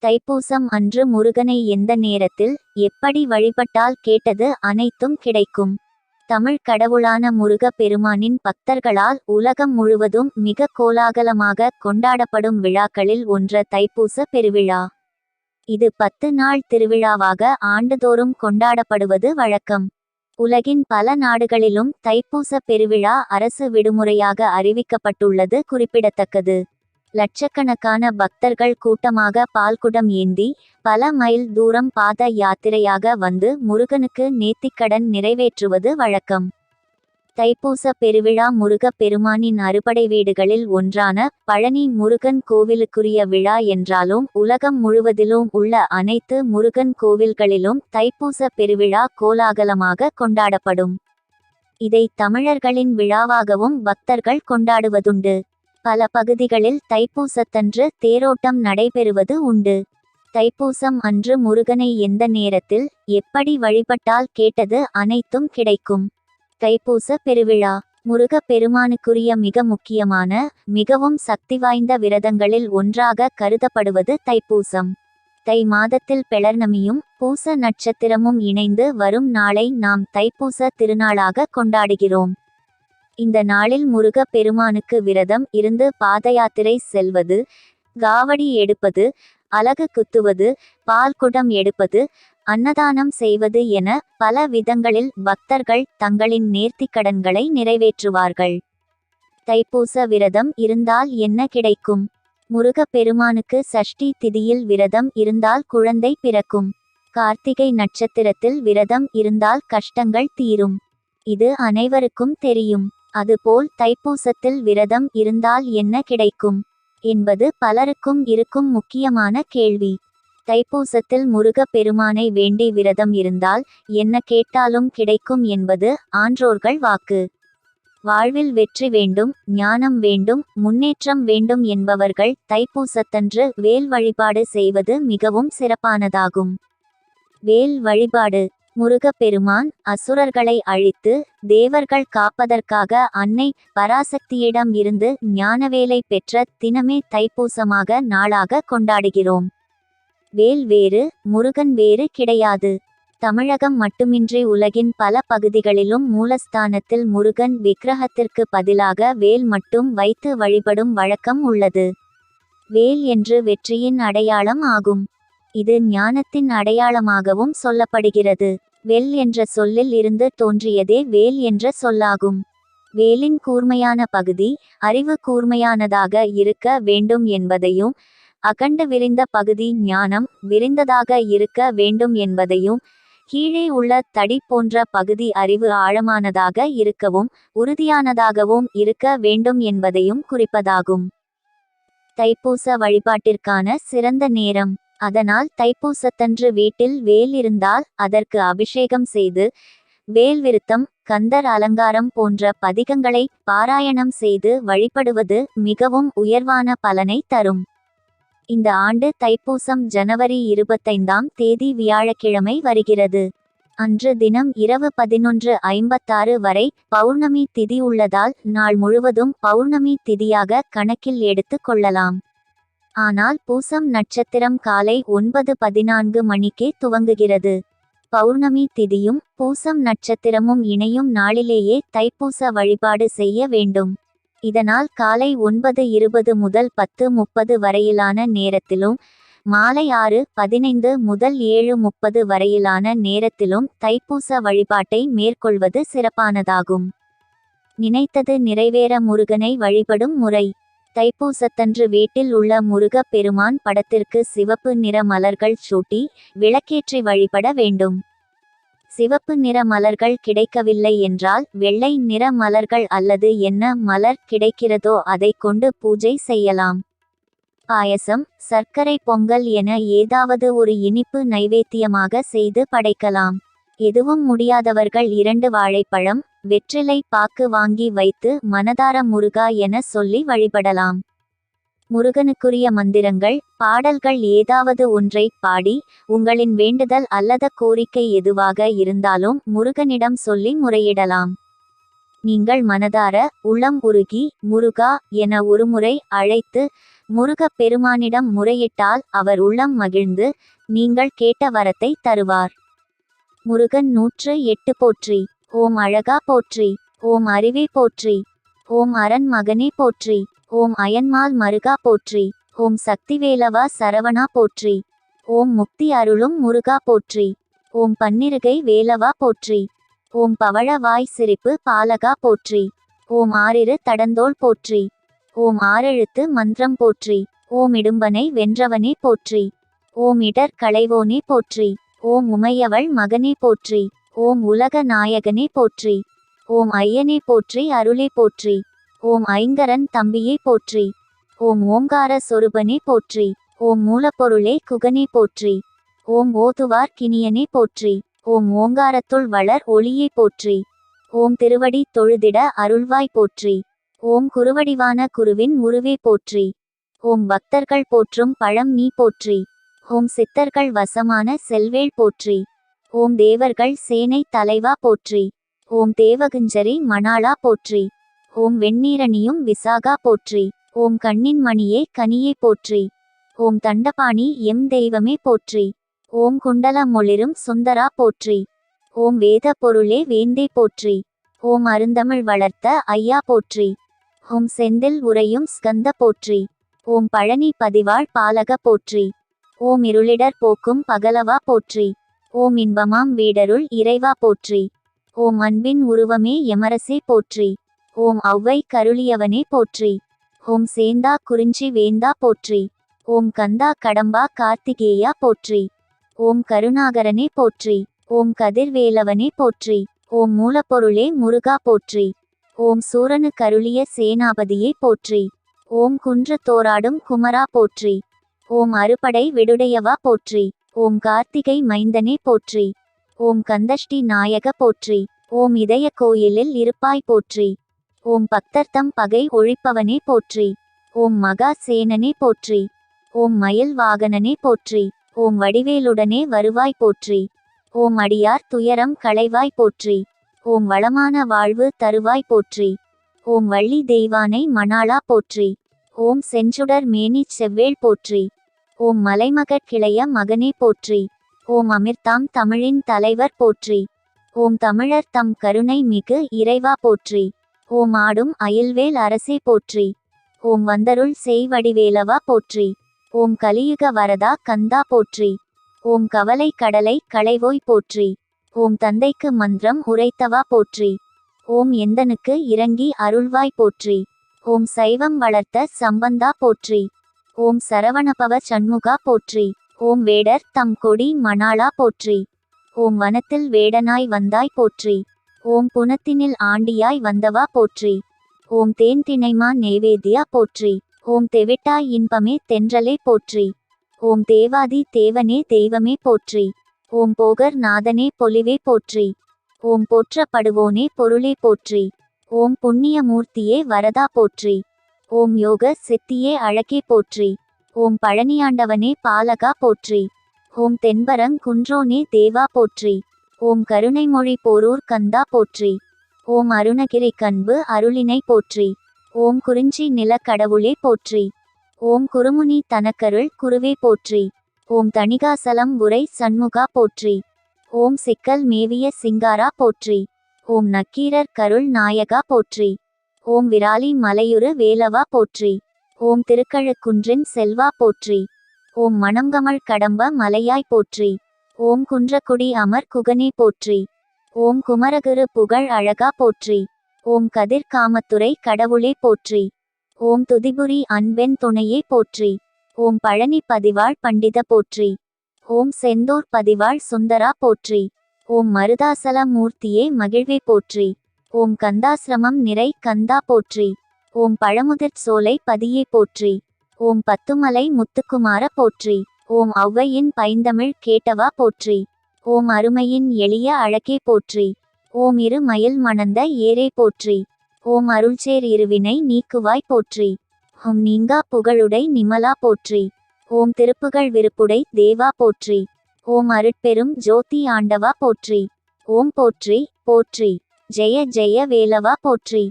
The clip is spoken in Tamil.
தைப்பூசம் அன்று முருகனை எந்த நேரத்தில் எப்படி வழிபட்டால் கேட்டது அனைத்தும் கிடைக்கும். தமிழ் கடவுளான முருக பெருமானின் பக்தர்களால் உலகம் முழுவதும் மிக கோலாகலமாக கொண்டாடப்படும் விழாக்களில் ஒன்று தைப்பூச பெருவிழா. இது 10 நாள் திருவிழாவாக ஆண்டுதோறும் கொண்டாடப்படுவது வழக்கம். உலகின் பல நாடுகளிலும் தைப்பூச பெருவிழா அரசு விடுமுறையாக அறிவிக்கப்பட்டுள்ளது குறிப்பிடத்தக்கது. லட்சக்கணக்கான பக்தர்கள் கூட்டமாக பால்குடம் ஏந்தி பல மைல் தூரம் பாத யாத்திரையாக வந்து முருகனுக்கு நேர்த்திக்கடன் நிறைவேற்றுவது வழக்கம். தைப்பூச பெருவிழா முருக பெருமானின் அறுபடை வீடுகளில் ஒன்றான பழனி முருகன் கோவிலுக்குரிய விழா என்றாலும் உலகம் முழுவதிலும் உள்ள அனைத்து முருகன் கோவில்களிலும் தைப்பூச பெருவிழா கோலாகலமாக கொண்டாடப்படும். இதை தமிழர்களின் விழாவாகவும் பக்தர்கள் கொண்டாடுவதுண்டு. பல பகுதிகளில் தைப்பூசத்தன்று தேரோட்டம் நடைபெறுவது உண்டு. தைப்பூசம் அன்று முருகனை எந்த நேரத்தில் எப்படி வழிபட்டால் கேட்டது அனைத்தும் கிடைக்கும். தைப்பூச பெருவிழா முருக பெருமானுக்குரிய மிக முக்கியமான மிகவும் சக்தி வாய்ந்த விரதங்களில் ஒன்றாக கருதப்படுவது தைப்பூசம். தை மாதத்தில் பெளர்ணமியும் பூச நட்சத்திரமும் இணைந்து வரும் நாளை நாம் தைப்பூச திருநாளாக கொண்டாடுகிறோம். இந்த நாளில் முருக பெருமானுக்கு விரதம் இருந்து பாதயாத்திரை செல்வது, காவடி எடுப்பது, அலகு குத்துவது, பால்குடம் எடுப்பது, அன்னதானம் செய்வது என பல விதங்களில் பக்தர்கள் தங்களின் நேர்த்திக்கடன்களை நிறைவேற்றுவார்கள். தைப்பூச விரதம் இருந்தால் என்ன கிடைக்கும்? முருக பெருமானுக்கு சஷ்டி திதியில் விரதம் இருந்தால் குழந்தை பிறக்கும். கார்த்திகை நட்சத்திரத்தில் விரதம் இருந்தால் கஷ்டங்கள் தீரும். இது அனைவருக்கும் தெரியும். அதுபோல் தைப்பூசத்தில் விரதம் இருந்தால் என்ன கிடைக்கும் என்பது பலருக்கும் இருக்கும் முக்கியமான கேள்வி. தைப்பூசத்தில் முருக பெருமானை வேண்டி விரதம் இருந்தால் என்ன கேட்டாலும் கிடைக்கும் என்பது ஆன்றோர்கள் வாக்கு. வாழ்வில் வெற்றி வேண்டும், ஞானம் வேண்டும், முன்னேற்றம் வேண்டும் என்பவர்கள் தைப்பூசத்தன்று வேல் வழிபாடு செய்வது மிகவும் சிறப்பானதாகும். வேல் வழிபாடு முருக பெருமான் அசுரர்களை அழித்து தேவர்கள் காப்பதற்காக அன்னை பராசக்தியிடம் இருந்து ஞானவேலை பெற்ற தினமே தைப்பூசமாக நாளாக கொண்டாடுகிறோம். வேல் வேறு, முருகன் வேறு கிடையாது. தமிழகம் மட்டுமின்றி உலகின் பல பகுதிகளிலும் மூலஸ்தானத்தில் முருகன் விக்கிரகத்திற்கு பதிலாக வேல் மட்டும் வைத்து வழிபடும் வழக்கம் உள்ளது. வேல் என்று வெற்றியின் அடையாளம் ஆகும். இது ஞானத்தின் அடையாளமாகவும் சொல்லப்படுகிறது. வெல் என்ற சொல்லில் இருந்து தோன்றியதே வேல் என்ற சொல்லாகும். வேலின் கூர்மையான பகுதி அறிவு கூர்மையானதாக இருக்க வேண்டும் என்பதையும், அகண்டு விரிந்த பகுதி ஞானம் விரிந்ததாக இருக்க வேண்டும் என்பதையும், கீழே உள்ள தடி போன்ற பகுதி அறிவு ஆழமானதாக இருக்கவும் உறுதியானதாகவும் இருக்க வேண்டும் என்பதையும் குறிப்பதாகும். தைப்பூச வழிபாட்டிற்கான சிறந்த நேரம். அதனால் தைப்பூசத்தன்று வீட்டில் வேல் இருந்தால் அதற்கு அபிஷேகம் செய்து வேல் விருத்தம், கந்தர் அலங்காரம் போன்ற பதிகங்களை பாராயணம் செய்து வழிபடுவது மிகவும் உயர்வான பலனை தரும். இந்த ஆண்டு தைப்பூசம் ஜனவரி 25ஆம் தேதி வியாழக்கிழமை வருகிறது. அன்று தினம் இரவு 11:56 வரை பௌர்ணமி திதி உள்ளதால் நாள் முழுவதும் பௌர்ணமி திதியாக கணக்கில் எடுத்து கொள்ளலாம். ஆனால் பூசம் நட்சத்திரம் காலை 9:14 மணிக்கே துவங்குகிறது. பௌர்ணமி திதியும் பூசம் நட்சத்திரமும் இணையும் நாளிலேயே தைப்பூச வழிபாடு செய்ய வேண்டும். இதனால் காலை 9:20 முதல் 10:30 வரையிலான நேரத்திலும், மாலை 6:15 முதல் 7:30 வரையிலான நேரத்திலும் தைப்பூச வழிபாட்டை மேற்கொள்வது சிறப்பானதாகும். நினைத்தது நிறைவேற முருகனை வழிபடும் முறை. தைப்பூசத்தன்று வீட்டில் உள்ள முருக பெருமான் படத்திற்கு சிவப்பு நிற மலர்கள் சூட்டி விளக்கேற்றி வழிபட வேண்டும். சிவப்பு நிற மலர்கள் கிடைக்கவில்லை என்றால் வெள்ளை நிற மலர்கள் அல்லது என்ன மலர் கிடைக்கிறதோ அதை கொண்டு பூஜை செய்யலாம். பாயசம், சர்க்கரை பொங்கல் என ஏதாவது ஒரு இனிப்பு நைவேத்தியமாக செய்து படைக்கலாம். எதுவும் முடியாதவர்கள் 2 வாழைப்பழம், வெற்றிலை பாக்கு வாங்கி வைத்து மனதார முருகா என சொல்லி வழிபடலாம். முருகனுக்குரிய மந்திரங்கள், பாடல்கள் ஏதாவது ஒன்றை பாடி உங்களின் வேண்டுதல் அல்லது கோரிக்கை எதுவாக இருந்தாலும் முருகனிடம் சொல்லி முறையிடலாம். நீங்கள் மனதார உளம் உருகி முருகா என ஒருமுறை அழைத்து முருகப் பெருமானிடம் முறையிட்டால் அவர் உள்ளம் மகிழ்ந்து நீங்கள் கேட்ட வரத்தை தருவார். முருகன் 108 போற்றி. ஓம் அழகா போற்றி. ஓம் அறிவே போற்றி. ஓம் அரண் மகனே போற்றி. ஓம் அயன்மால் மருகா போற்றி. ஓம் சக்திவேலவா சரவணா போற்றி. ஓம் முக்தி அருளும் முருகா போற்றி. ஓம் பன்னிருகை வேலவா போற்றி. ஓம் பவழ வாய் சிரிப்பு பாலகா போற்றி. ஓம் ஆறிரு தடந்தோள் போற்றி. ஓம் ஆறெழுத்து மந்திரம் போற்றி. ஓம் இடும்பனை வென்றவனே போற்றி. ஓம் இடர் களைவோனே போற்றி. ஓம் உமையவள் மகனே போற்றி. ஓம் உலக நாயகனே போற்றி. ஓம் ஐயனே போற்றி அருளே போற்றி. ஓம் ஐங்கரன் தம்பியே போற்றி. ஓம் ஓங்கார சொருபனே போற்றி. ஓம் மூலப்பொருளே குகனே போற்றி. ஓம் ஓதுவார் கிணியனே போற்றி. ஓம் ஓங்காரத்துள் வளர் ஒளியே போற்றி. ஓம் திருவடி தொழுதிட அருள்வாய் போற்றி. ஓம் குருவடிவான குருவின் உருவே போற்றி. ஓம் பக்தர்கள் போற்றும் பழம் நீ போற்றி. ஓம் சித்தர்கள் வசமான செல்வேள் போற்றி. ஓம் தேவர்கள் சேனை தலைவா போற்றி. ஓம் தேவகுஞ்சரி மணாளா போற்றி. ஓம் வெண்ணீரணியும் விசாகா போற்றி. ஓம் கண்ணின் மணியே கனியே போற்றி. ஓம் தண்டபாணி எம் தெய்வமே போற்றி. ஓம் குண்டல மொளிரும் சுந்தரா போற்றி. ஓம் வேத பொருளே வேந்தே போற்றி. ஓம் அருந்தமிழ் வளர்த்த ஐயா போற்றி. ஓம் செந்தில் உரையும் ஸ்கந்த போற்றி. ஓம் பழனி பதிவாள் பாலக போற்றி. ஓம் இருளிடர் போக்கும் பகலவா போற்றி. ஓம் இன்பமாம் வீடருள் இறைவா போற்றி. ஓம் அன்பின் உருவமே யமரசே போற்றி. ஓம் ஔவை கருளியவனே போற்றி. ஓம் சேந்தா குறிஞ்சி வேந்தா போற்றி. ஓம் கந்தா கடம்பா கார்த்திகேயா போற்றி. ஓம் கருணாகரனே போற்றி. ஓம் கதிர்வேலவனே போற்றி. ஓம் மூலப்பொருளே முருகா போற்றி. ஓம் சூரனு கருளிய சேனாபதியே போற்றி. ஓம் குன்று தோராடும் குமரா போற்றி. ஓம் அறுபடை விடுடையவா போற்றி. ஓம் கார்த்திகை மைந்தனே போற்றி. ஓம் கந்தஷ்டி நாயக போற்றி. ஓம் இதய கோயிலில் இருப்பாய் போற்றி. ஓம் பக்தர்தம் பகை ஒழிப்பவனே போற்றி. ஓம் மகா சேனனே போற்றி. ஓம் மயில் வாகனனே போற்றி. ஓம் வடிவேலுடனே வருவாய் போற்றி. ஓம் அடியார் துயரம் களைவாய் போற்றி. ஓம் வளமான வாழ்வு தருவாய் போற்றி. ஓம் வள்ளி தெய்வானை மணாளா போற்றி. ஓம் செஞ்சுடர் மேனி செவ்வேள் போற்றி. ஓம் மலைமகட் கிளைய மகனே போற்றி. ஓம் அமிர்தாம் தமிழின் தலைவர் போற்றி. ஓம் தமிழர் தம் கருணை மிகு இறைவா போற்றி. ஓம் ஆடும் அயில்வேல் அரசே போற்றி. ஓம் வந்தருள் செய்வடிவேலவா போற்றி. ஓம் கலியுக வரதா கந்தா போற்றி. ஓம் கவலை கடலை களைவோய் போற்றி. ஓம் தந்தைக்கு மந்திரம் உரைத்தவா போற்றி. ஓம் எந்தனுக்கு இறங்கி அருள்வாய் போற்றி. ஓம் சைவம் வளர்த்த சம்பந்தா போற்றி. ஓம் சரவணபவ சண்முகா போற்றி. ஓம் வேடர் தம் கொடி மணாளா போற்றி. ஓம் வனத்தில் வேடனாய் வந்தாய் போற்றி. ஓம் புனத்தினில் ஆண்டியாய் வந்தவா போற்றி. ஓம் தேன் திணைமா நெய்வேத்தியா போற்றி. ஓம் தெவிட்டாய் இன்பமே தென்றலே போற்றி. ஓம் தேவாதி தேவனே தெய்வமே போற்றி. ஓம் போகர் நாதனே பொலிவே போற்றி. ஓம் போற்றப்படுவோனே பொருளே போற்றி. ஓம் புண்ணிய மூர்த்தியே வரதா போற்றி. ஓம் யோக சித்தியே அழகே போற்றி. ஓம் பழனியாண்டவனே பாலகா போற்றி. ஓம் தென்பரங் குன்றோனே தேவா போற்றி. ஓம் கருணைமொழி போரூர் கந்தா போற்றி. ஓம் அருணகிரி கண்பு அருளினை போற்றி. ஓம் குறிஞ்சி நில கடவுளே போற்றி. ஓம் குருமுனி தனக்கருள் குருவே போற்றி. ஓம் தணிகாசலம் உரை சண்முகா போற்றி. ஓம் சிக்கல் மேவிய சிங்காரா போற்றி. ஓம் நக்கீரர் கருள் நாயகா போற்றி. ஓம் விராலி மலையுறு வேலவா போற்றி. ஓம் திருக்கழுக்குன்றின் செல்வா போற்றி. ஓம் மணங்கமழ் கடம்ப மலையாய் போற்றி. ஓம் குன்றக்குடி அமர் குகனே போற்றி. ஓம் குமரகுரு புகழ் அழகா போற்றி. ஓம் கதிர் காமத்துறை கடவுளே போற்றி. ஓம் துதிபுரி அன்பென் துணையே போற்றி. ஓம் பழனி பதிவாள் பண்டித போற்றி. ஓம் செந்தூர் பதிவாள் சுந்தரா போற்றி. ஓம் மருதாசல மூர்த்தியே மகிழ்வே போற்றி. ஓம் கந்தாசிரமம் நிறை கந்தா போற்றி. ஓம் பழமுதிர் சோலை பதியே போற்றி. ஓம் பத்துமலை முத்துக்குமார போற்றி. ஓம் ஔவையின் பைந்தமிழ் கேட்டவா போற்றி. ஓம் அருமையின் எளிய அழகே போற்றி. ஓம் இரு மயில் மணந்த ஏரே போற்றி. ஓம் அருள்சேர் இருவினை நீக்குவாய் போற்றி. ஓம் நீங்கா புகழுடை நிமலா போற்றி. ஓம் திருப்புகழ் விருப்புடை தேவா போற்றி. ஓம் அருட்பெரும் ஜோதி ஆண்டவா போற்றி. ஓம் போற்றி போற்றி. ஜெய ஜெய வேலவா போற்றி.